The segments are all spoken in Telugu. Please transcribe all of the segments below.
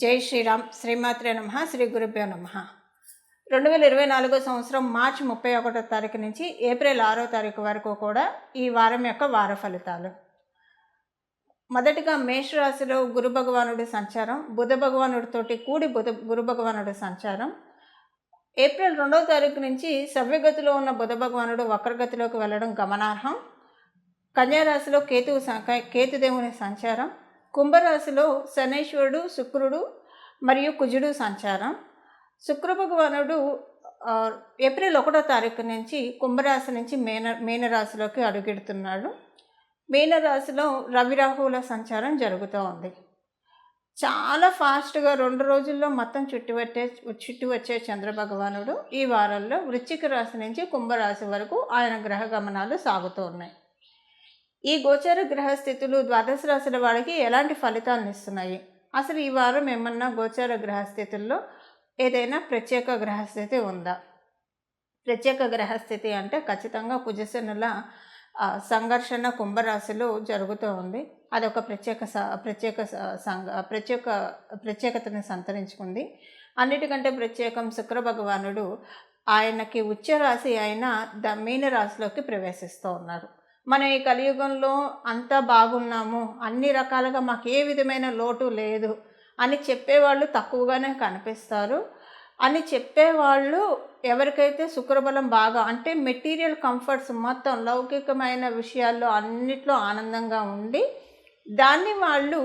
జై శ్రీరామ్. శ్రీమాత్రే నమః. శ్రీ గురుభ్యో నమః. 2024 సంవత్సరం మార్చి 31వ తారీఖు నుంచి ఏప్రిల్ 6వ తారీఖు వరకు కూడా ఈ వారం యొక్క వార ఫలితాలు. మొదటిగా మేషరాశిలో గురు భగవానుడి సంచారం, బుధ భగవానుడితోటి కూడి గురు భగవానుడి సంచారం. ఏప్రిల్ 2వ తారీఖు నుంచి సవ్యగతిలో ఉన్న బుధ భగవానుడు వక్రగతిలోకి వెళ్ళడం గమనార్హం. కన్యారాశిలో కేతుదేవుని సంచారం. కుంభరాశిలో శనైశ్వరుడు, శుక్రుడు మరియు కుజుడు సంచారం. శుక్ర భగవానుడు ఏప్రిల్ 1వ తారీఖు నుంచి కుంభరాశి నుంచి మీనరాశిలోకి అడుగెడుతున్నాడు. మీనరాశిలో రవి రాహువుల సంచారం జరుగుతూ ఉంది. చాలా ఫాస్ట్గా 2 రోజుల్లో మొత్తం చుట్టి వచ్చే చంద్ర భగవానుడు ఈ వారంలో వృశ్చిక రాశి నుంచి కుంభరాశి వరకు ఆయన గ్రహ గమనాలు సాగుతూ ఉన్నాయి. ఈ గోచర గ్రహస్థితులు ద్వాదశ రాశుల వాళ్ళకి ఎలాంటి ఫలితాలను ఇస్తున్నాయి? అసలు ఈ వారం ఏమన్నా గోచర గ్రహస్థితుల్లో ఏదైనా ప్రత్యేక గ్రహస్థితి ఉందా? ప్రత్యేక గ్రహస్థితి అంటే ఖచ్చితంగా కుజశనుల సంఘర్షణ కుంభరాశిలో జరుగుతూ ఉంది. అదొక ప్రత్యేకతను సంతరించుకుంది. అన్నిటికంటే ప్రత్యేకం శుక్ర భగవానుడు ఆయనకి ఉచ్చ రాశి అయిన మీనరాశిలోకి ప్రవేశిస్తూ ఉన్నారు. మన ఈ కలియుగంలో అంతా బాగున్నాము, అన్ని రకాలుగా మాకు ఏ విధమైన లోటు లేదు అని చెప్పేవాళ్ళు తక్కువగానే కనిపిస్తారు. అని చెప్పేవాళ్ళు ఎవరికైతే శుక్రబలం బాగా అంటే మెటీరియల్ కంఫర్ట్స్ మొత్తం లౌకికమైన విషయాల్లో అన్నిట్లో ఆనందంగా ఉండి దాన్ని వాళ్ళు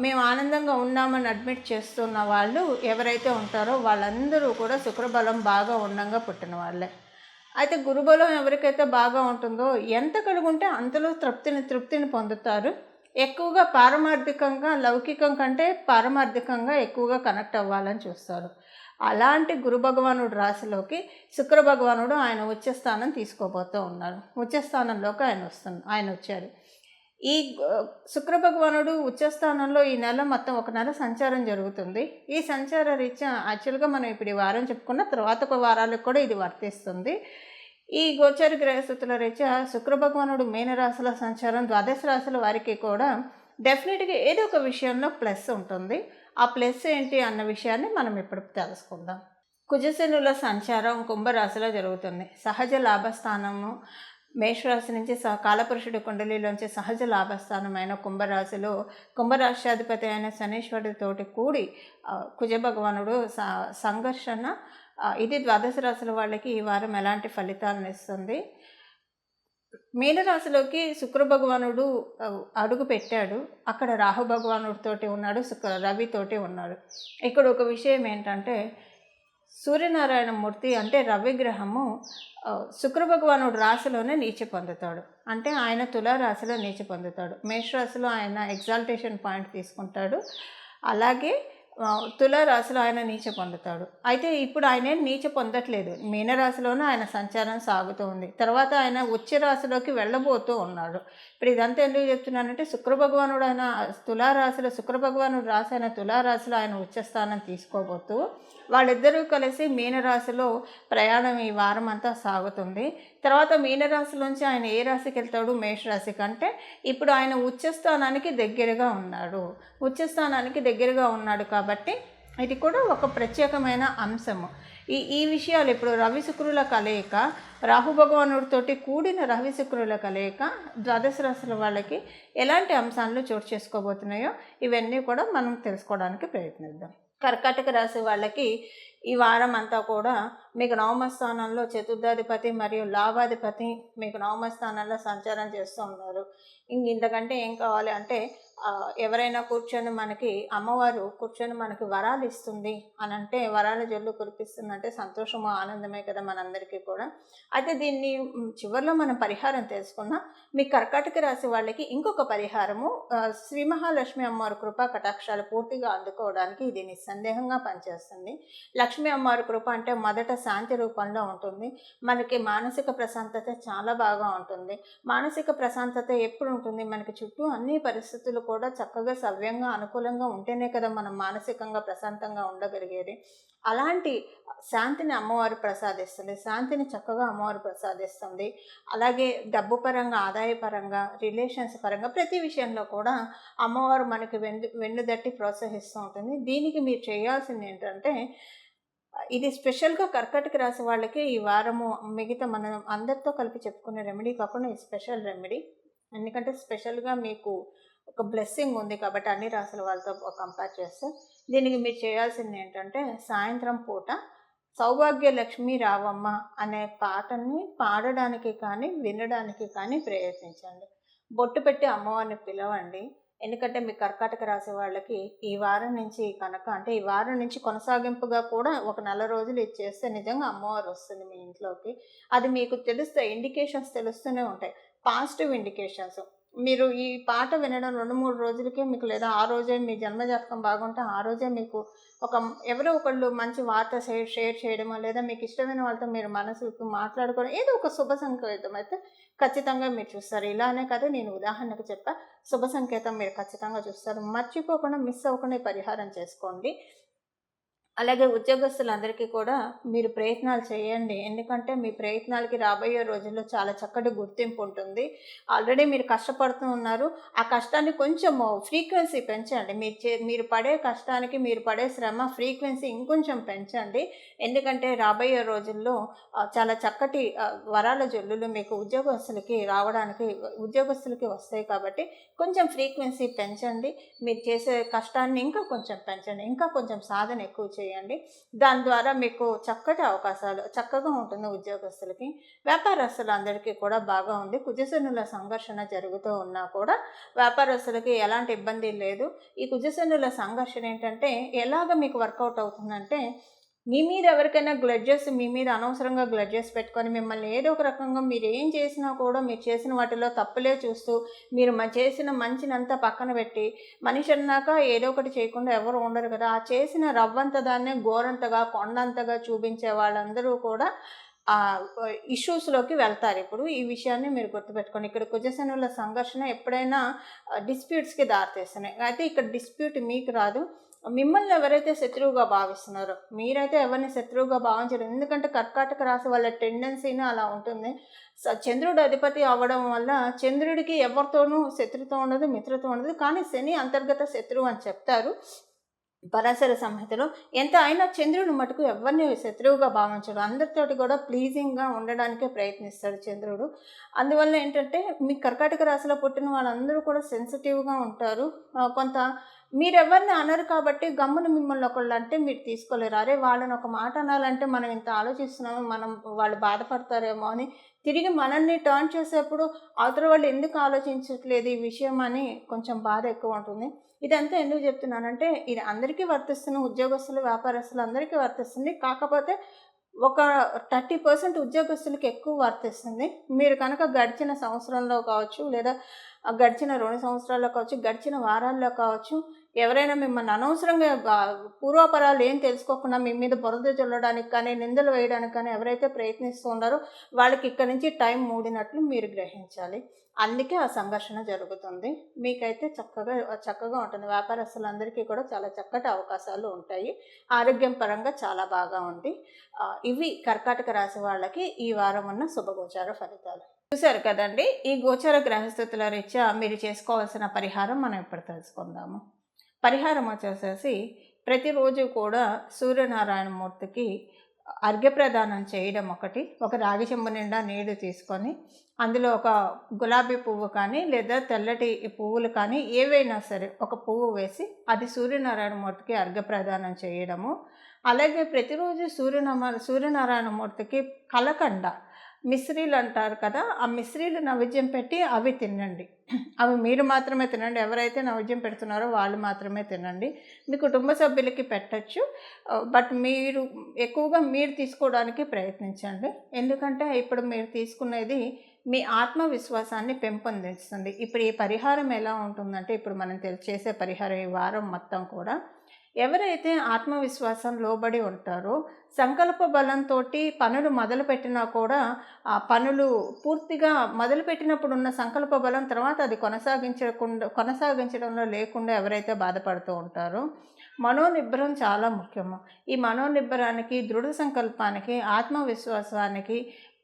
మేము ఆనందంగా ఉన్నామని అడ్మిట్ చేస్తున్న వాళ్ళు ఎవరైతే ఉంటారో వాళ్ళందరూ కూడా శుక్రబలం బాగా ఉండంగా పుట్టిన వాళ్ళే. అయితే గురుబలం ఎవరికైతే బాగా ఉంటుందో ఎంత కలుగుంటే అంతలో తృప్తిని పొందుతారు. ఎక్కువగా పారమార్థికంగా లౌకికం కంటే పారమార్థికంగా ఎక్కువగా కనెక్ట్ అవ్వాలని చూస్తారు. అలాంటి గురు భగవానుడు రాశిలోకి శుక్ర భగవానుడు ఆయన ఉచ్చస్థానం తీసుకోబోతూ ఉన్నారు. ఉచ్చస్థానంలోకి ఆయన వచ్చారు. ఈ శుక్ర భగవానుడు ఉచ్చస్థానంలో ఈ నెల మొత్తం 1 నెల సంచారం జరుగుతుంది. ఈ సంచార రీత్యా యాక్చువల్గా మనం ఇప్పుడు ఈ వారం చెప్పుకున్న తర్వాత ఒక వారాలకు కూడా ఇది వర్తిస్తుంది. ఈ గోచర గ్రహస్థితుల రీత్యా శుక్ర భగవానుడు మీనరాశుల సంచారం ద్వాదశ రాశుల వారికి కూడా డెఫినెట్గా ఏదో ఒక విషయంలో ప్లస్ ఉంటుంది. ఆ ప్లస్ ఏంటి అన్న విషయాన్ని మనం ఇప్పుడు తెలుసుకుందాం. కుజశనుల సంచారం కుంభరాశిలో జరుగుతుంది. సహజ లాభస్థానము మేషరాశి నుంచి కాలపురుషుడి కుండలిలోంచి సహజ లాభస్థానమైన కుంభరాశిలో కుంభరాశ్యాధిపతి అయిన శనీశ్వరుడితోటి కూడి కుజ భగవానుడు సంఘర్షణ. ఇది ద్వాదశ రాశుల వాళ్ళకి ఈ వారం ఎలాంటి ఫలితాలను ఇస్తుంది? మీనరాశిలోకి శుక్ర భగవానుడు అడుగు పెట్టాడు. అక్కడ రాహు భగవానుడితోటి ఉన్నాడు, రవితోటి ఉన్నాడు. ఇక్కడ ఒక విషయం ఏంటంటే సూర్యనారాయణ మూర్తి అంటే రవిగ్రహము శుక్ర భగవానుడు రాశిలోనే నీచ పొందుతాడు. అంటే ఆయన తులారాశిలో నీచ పొందుతాడు. మేషరాశిలో ఆయన ఎగ్జాల్టేషన్ పాయింట్ తీసుకుంటాడు. అలాగే తులారాశిలో ఆయన నీచ పొందుతాడు. అయితే ఇప్పుడు ఆయన నీచ పొందట్లేదు. మీనరాశిలోనే ఆయన సంచారం సాగుతూ ఉంది. తర్వాత ఆయన ఉచ్చ రాశిలోకి వెళ్ళబోతూ ఉన్నాడు. ఇప్పుడు ఇదంతా ఎందుకు చెప్తున్నానంటే శుక్ర భగవానుడు ఆయన తులారాశిలో శుక్ర భగవానుడు రాశి అయిన తులారాశిలో ఆయన ఉచ్చస్థానం తీసుకోబోతూ వాళ్ళిద్దరూ కలిసి మీనరాశిలో ప్రయాణం ఈ వారం అంతా సాగుతుంది. తర్వాత మీనరాశిలోంచి ఆయన ఏ రాశికి వెళ్తాడు? మేషరాశి కంటే ఇప్పుడు ఆయన ఉచ్చస్థానానికి దగ్గరగా ఉన్నాడు. ఉచ్చస్థానానికి దగ్గరగా ఉన్నాడు కాబట్టి ఇది కూడా ఒక ప్రత్యేకమైన అంశము. ఈ విషయాలు ఇప్పుడు రవి శుక్రుల కలయిక, రాహు భగవానుడితోటి కూడిన రవి శుక్రుల కలయిక ద్వాదశ రాశుల వాళ్ళకి ఎలాంటి అంశాలను చోటు చేసుకోబోతున్నాయో ఇవన్నీ కూడా మనం తెలుసుకోవడానికి ప్రయత్నిద్దాం. కర్కాటక రాశి వాళ్ళకి ఈ వారం అంతా కూడా మీకు నవమ స్థానంలో చతుర్థాధిపతి మరియు లాభాధిపతి మీకు నవమ స్థానంలో సంచారం చేస్తూ ఉన్నారు. ఇంతకంటే ఏం కావాలి అంటే ఎవరైనా కూర్చొని మనకి అమ్మవారు కూర్చొని మనకి వరాలు ఇస్తుంది అని అంటే వరాల జల్లు కురిపిస్తుందంటే సంతోషము ఆనందమే కదా మనందరికీ కూడా. అయితే దీన్ని చివరిలో మనం పరిహారం తెలుసుకున్నాం. మీ కర్కాటక రాశి వాళ్ళకి ఇంకొక పరిహారము శ్రీ మహాలక్ష్మి అమ్మవారి కృపా కటాక్షాలు పూర్తిగా అందుకోవడానికి ఇది నిస్సందేహంగా పనిచేస్తుంది. లక్ష్మీ అమ్మవారి కృప అంటే మొదట శాంతి రూపంలో ఉంటుంది. మనకి మానసిక ప్రశాంతత చాలా బాగా ఉంటుంది. మానసిక ప్రశాంతత ఎప్పుడు ఉంటుంది? మనకి చుట్టూ అన్ని పరిస్థితులు కూడా చక్కగా సవ్యంగా అనుకూలంగా ఉంటేనే కదా మనం మానసికంగా ప్రశాంతంగా ఉండగలిగేది. అలాంటి శాంతిని అమ్మవారు ప్రసాదిస్తుంది. శాంతిని చక్కగా అమ్మవారు ప్రసాదిస్తుంది. అలాగే డబ్బు పరంగా, ఆదాయ పరంగా, రిలేషన్స్ పరంగా ప్రతి విషయంలో కూడా అమ్మవారు మనకి వెన్నుదట్టి ప్రోత్సహిస్తూ ఉంటుంది. దీనికి మీరు చేయాల్సింది ఏంటంటే, ఇది స్పెషల్‌గా కర్కాటక రాశి వాళ్ళకి ఈ వారము మిగతా మనం అందరితో కలిపి చెప్పుకునే రెమెడీ కాకుండా ఇది స్పెషల్ రెమెడీ. ఎందుకంటే స్పెషల్‌గా మీకు ఒక బ్లెస్సింగ్ ఉంది కాబట్టి అన్ని రాసుల వాళ్ళతో కంపేర్ చేస్తే. దీనికి మీరు చేయాల్సింది ఏంటంటే, సాయంత్రం పూట సౌభాగ్య లక్ష్మి రావమ్మ అనే పాటని పాడడానికి కానీ, వినడానికి కానీ ప్రయత్నించండి. బొట్టు పెట్టి అమ్మవారిని పిలవండి. ఎందుకంటే మీ కర్కాటక రాశి వాళ్ళకి ఈ వారం నుంచి కనుక అంటే ఈ వారం నుంచి కొనసాగింపుగా కూడా ఒక నెల రోజులు ఇది చేస్తే నిజంగా అమ్మవారు వస్తుంది మీ ఇంట్లోకి. అది మీకు తెలుస్తాయి, ఇండికేషన్స్ తెలుస్తూనే ఉంటాయి. Positive indications. మీరు ఈ పాట వినడం 2, 3 రోజులకే మీకు లేదా ఆ రోజే మీ జన్మజాతకం బాగుంటే ఆ రోజే మీకు ఒక ఎవరో ఒకళ్ళు మంచి వార్త షేర్ చేయడమో లేదా మీకు ఇష్టమైన వాళ్ళతో మీరు మనసుకు మాట్లాడుకోవడం ఏదో ఒక శుభ సంకేతం అయితే ఖచ్చితంగా మీరు చూస్తారు. ఇలానే కదా నేను ఉదాహరణకు చెప్పా. శుభ సంకేతం మీరు ఖచ్చితంగా చూస్తారు. మర్చిపోకుండా మిస్ అవ్వకుండా ఈ పరిహారం చేసుకోండి. అలాగే ఉద్యోగస్తులందరికీ కూడా మీరు ప్రయత్నాలు చేయండి. ఎందుకంటే మీ ప్రయత్నాలకి రాబోయే రోజుల్లో చాలా చక్కటి గుర్తింపు ఉంటుంది. ఆల్రెడీ మీరు కష్టపడుతూ ఉన్నారు. ఆ కష్టాన్ని కొంచెము ఫ్రీక్వెన్సీ పెంచండి. మీరు పడే కష్టానికి మీరు పడే శ్రమ ఫ్రీక్వెన్సీ ఇంకొంచెం పెంచండి. ఎందుకంటే రాబోయే రోజుల్లో చాలా చక్కటి వరాల జల్లులు మీకు ఉద్యోగస్తులకి వస్తాయి కాబట్టి కొంచెం ఫ్రీక్వెన్సీ పెంచండి. మీరు చేసే కష్టాన్ని ఇంకా కొంచెం పెంచండి. ఇంకా కొంచెం సాధన ఎక్కువ చేయండి. దాని ద్వారా మీకు చక్కటి అవకాశాలు చక్కగా ఉంటుంది ఉద్యోగస్తులకి. వ్యాపారస్తులందరికీ కూడా బాగా ఉంది. కుజశనుల సంఘర్షణ జరుగుతూ ఉన్నా కూడా వ్యాపారస్తులకి ఎలాంటి ఇబ్బంది లేదు. ఈ కుజశనుల సంఘర్షణ ఏంటంటే ఎలాగ మీకు వర్కౌట్ అవుతుందంటే, మీ మీద ఎవరికైనా మీ మీద అనవసరంగా గ్లడ్జెస్ పెట్టుకొని మిమ్మల్ని ఏదో ఒక రకంగా మీరు ఏం చేసినా కూడా మీరు చేసిన వాటిలో తప్పులే చూస్తూ మీరు చేసిన మంచినంతా పక్కన పెట్టి, మనిషి అన్నాక ఏదో ఒకటి చేయకుండా ఎవరు ఉండరు కదా. ఆ చేసిన రవ్వంత దాన్నే గోరంతగా కొండంతగా చూపించే వాళ్ళందరూ కూడా ఇష్యూస్లోకి వెళ్తారు. ఇప్పుడు ఈ విషయాన్ని మీరు గుర్తుపెట్టుకోండి. ఇక్కడ కుజశనుల సంఘర్షణ ఎప్పుడైనా డిస్ప్యూట్స్కి దారితీస్తున్నాయి. అయితే ఇక్కడ డిస్ప్యూట్ మీకు రాదు. మిమ్మల్ని ఎవరైతే శత్రువుగా భావిస్తున్నారో, మీరైతే ఎవరిని శత్రువుగా భావించరు. ఎందుకంటే కర్కాటక రాశి వాళ్ళ టెండెన్సీనే అలా ఉంటుంది. చంద్రుడు అధిపతి అవ్వడం వల్ల చంద్రుడికి ఎవరితోనూ శత్రుత్వం ఉండదు, మిత్రత్వం ఉండదు. కానీ శని అంతర్గత శత్రువు అని చెప్తారు పరాశర సంహితలో. ఎంత అయినా చంద్రుడు మటుకు ఎవరిని శత్రువుగా భావించడు. అందరితోటి కూడా ప్లీజింగ్గా ఉండడానికే ప్రయత్నిస్తాడు చంద్రుడు. అందువల్ల ఏంటంటే మీ కర్కాటక రాశిలో పుట్టిన వాళ్ళందరూ కూడా సెన్సిటివ్గా ఉంటారు. కొంత మీరెవరిని అనరు కాబట్టి గమ్మున మిమ్మల్ని ఒకళ్ళు అంటే మీరు తీసుకోలేరు. అరే వాళ్ళని ఒక మాట అనాలంటే మనం ఇంత ఆలోచిస్తున్నాము, వాళ్ళు బాధపడతారేమో అని తిరిగి మనల్ని టర్న్ చేసేప్పుడు అవతల వాళ్ళు ఎందుకు ఆలోచించట్లేదు ఈ విషయం అని కొంచెం బాధ ఎక్కువ ఉంటుంది. ఇదంతా ఎందుకు చెప్తున్నానంటే ఇది అందరికీ వర్తిస్తున్న ఉద్యోగస్తులు, వ్యాపారస్తులు అందరికీ వర్తిస్తుంది. కాకపోతే ఒక 30% ఉద్యోగస్తులకి ఎక్కువ వర్తిస్తుంది. మీరు కనుక గడిచిన సంవత్సరంలో కావచ్చు, లేదా గడిచిన 2 సంవత్సరాల్లో కావచ్చు, గడిచిన వారాల్లో కావచ్చు, ఎవరైనా మిమ్మల్ని అనవసరంగా పూర్వాపరాలు ఏం తెలుసుకోకుండా మీ మీద బురద జల్లడానికి కానీ, నిందలు వేయడానికి కానీ ఎవరైతే ప్రయత్నిస్తూ ఉన్నారో వాళ్ళకి ఇక్కడి నుంచి టైం మూడినట్లు మీరు గ్రహించాలి. అందుకే ఆ సంఘర్షణ జరుగుతుంది. మీకైతే చక్కగా ఉంటుంది. వ్యాపారస్తులందరికీ కూడా చాలా చక్కటి అవకాశాలు ఉంటాయి. ఆరోగ్యం పరంగా చాలా బాగా ఉంది. ఇవి కర్కాటక రాశి వాళ్ళకి ఈ వారం ఉన్న శుభగోచార ఫలితాలు. చూశారు కదండి. ఈ గోచార గ్రహస్థితుల రీత్యా మీరు చేసుకోవాల్సిన పరిహారం మనం ఇప్పుడు తెలుసుకుందాము. పరిహారం వచ్చేసేసి ప్రతిరోజు కూడా సూర్యనారాయణ మూర్తికి అర్ఘ్యప్రదానం చేయడం ఒక రాగి చెంబు నిండా నీళ్లు తీసుకొని అందులో ఒక గులాబీ పువ్వు కానీ లేదా తెల్లటి పువ్వులు కానీ ఏవైనా సరే ఒక పువ్వు వేసి అది సూర్యనారాయణ మూర్తికి అర్ఘ్యప్రదానం చేయడము. అలాగే ప్రతిరోజు సూర్యనారాయణ మూర్తికి కలకండ మిశ్రీలు అంటారు కదా, ఆ మిశ్రీలు నైవేద్యం పెట్టి అవి తినండి. అవి మీరు మాత్రమే తినండి. ఎవరైతే నైవేద్యం పెడుతున్నారో వాళ్ళు మాత్రమే తినండి. మీ కుటుంబ సభ్యులకి పెట్టచ్చు, బట్ మీరు ఎక్కువగా మీరు తీసుకోవడానికి ప్రయత్నించండి. ఎందుకంటే ఇప్పుడు మీరు తీసుకునేది మీ ఆత్మవిశ్వాసాన్ని పెంపొందిస్తుంది. ఇప్పుడు ఈ పరిహారం ఎలా ఉంటుందంటే, ఇప్పుడు మనం చేసే పరిహారం ఈ వారం మొత్తం కూడా ఎవరైతే ఆత్మవిశ్వాసం లోబడి ఉంటారో సంకల్ప బలంతో పనులు మొదలుపెట్టినా కూడా ఆ పనులు పూర్తిగా మొదలుపెట్టినప్పుడు ఉన్న సంకల్ప బలం తర్వాత అది కొనసాగించడంలో లేకుండా ఎవరైతే బాధపడుతూ ఉంటారో మనోనిబ్బరం చాలా ముఖ్యము. ఈ మనోనిబ్బరానికి, దృఢ సంకల్పానికి, ఆత్మవిశ్వాసానికి,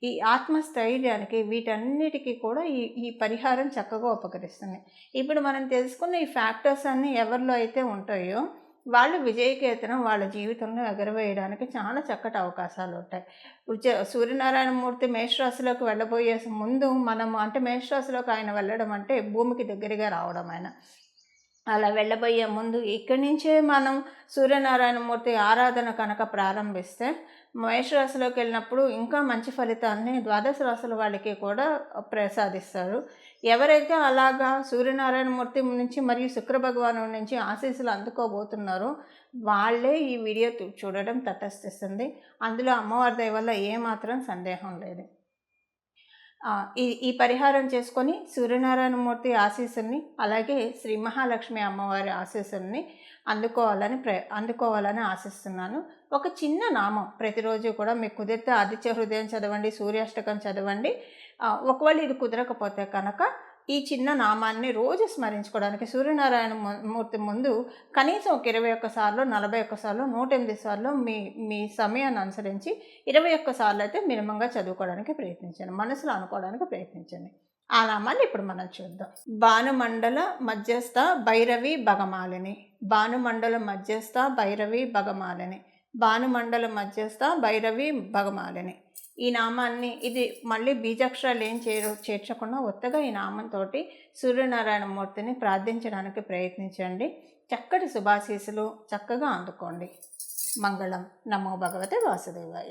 ఈ ఆత్మస్థైర్యానికి వీటన్నిటికీ కూడా ఈ ఈ పరిహారం చక్కగా ఉపకరిస్తుంది. ఇప్పుడు మనం తెలుసుకున్న ఈ ఫ్యాక్టర్స్ అన్నీ ఎవరిలో అయితే ఉంటాయో వాళ్ళు విజయకేతనం వాళ్ళ జీవితంలో ఎగరవేయడానికి చాలా చక్కటి అవకాశాలు ఉంటాయి. సూర్యనారాయణ మూర్తి మేషరాశిలోకి వెళ్ళబోయే ముందు మనము అంటే మేషరాశిలోకి ఆయన వెళ్ళడం అంటే భూమికి దగ్గరగా రావడం ఆయన. అలా వెళ్ళబోయే ముందు ఇక్కడి నుంచే మనం సూర్యనారాయణ మూర్తి ఆరాధన కనుక ప్రారంభిస్తే మేషరాశిలోకి వెళ్ళినప్పుడు ఇంకా మంచి ఫలితాలని ద్వాదశ రాశుల వాళ్ళకి కూడా ప్రసాదిస్తారు. ఎవరైతే అలాగా సూర్యనారాయణ మూర్తి నుంచి మరియు శుక్ర భగవాను నుంచి ఆశీస్సులు అందుకోబోతున్నారో వాళ్ళే ఈ వీడియో చూడడం తటస్థిస్తుంది. అందులో అమ్మవారి దయ వల్ల ఏమాత్రం సందేహం లేదు. ఈ పరిహారం చేసుకొని సూర్యనారాయణమూర్తి ఆశీస్సుల్ని అలాగే శ్రీ మహాలక్ష్మి అమ్మవారి ఆశీస్సుల్ని అందుకోవాలని ఆశిస్తున్నాను. ఒక చిన్న నామం ప్రతిరోజు కూడా మీకు కుదిరితే ఆదిత్య హృదయం చదవండి, సూర్యాష్టకం చదవండి. ఒకవేళ ఇది కుదరకపోతే కనుక ఈ చిన్న నామాన్ని రోజు స్మరించుకోవడానికి సూర్యనారాయణ మూర్తి ముందు కనీసం ఒక 21 సార్లు, 41 సార్లు, 108 సార్లు మీ సమయాన్ని అనుసరించి 21 సార్లు అయితే మినిమంగా చదువుకోవడానికి ప్రయత్నించండి, మనసులో అనుకోవడానికి ప్రయత్నించండి. ఆ నామాన్ని ఇప్పుడు మనం చూద్దాం. భానుమండల మధ్యస్థ భైరవి భగమాలిని, భానుమండల మధ్యస్థ భైరవి భగమాలిని, భానుమండల మధ్యస్థ భైరవి భగమాలిని. ఈ నామాన్ని ఇది మళ్ళీ బీజాక్షరాలు ఏం చేర్చకుండా ఒత్తగా ఈ నామంతో సూర్యనారాయణ మూర్తిని ప్రార్థించడానికి ప్రయత్నించండి. చక్కటి శుభాశీస్సులు చక్కగా అందుకోండి. మంగళం. నమో భగవతే వాసుదేవాయ.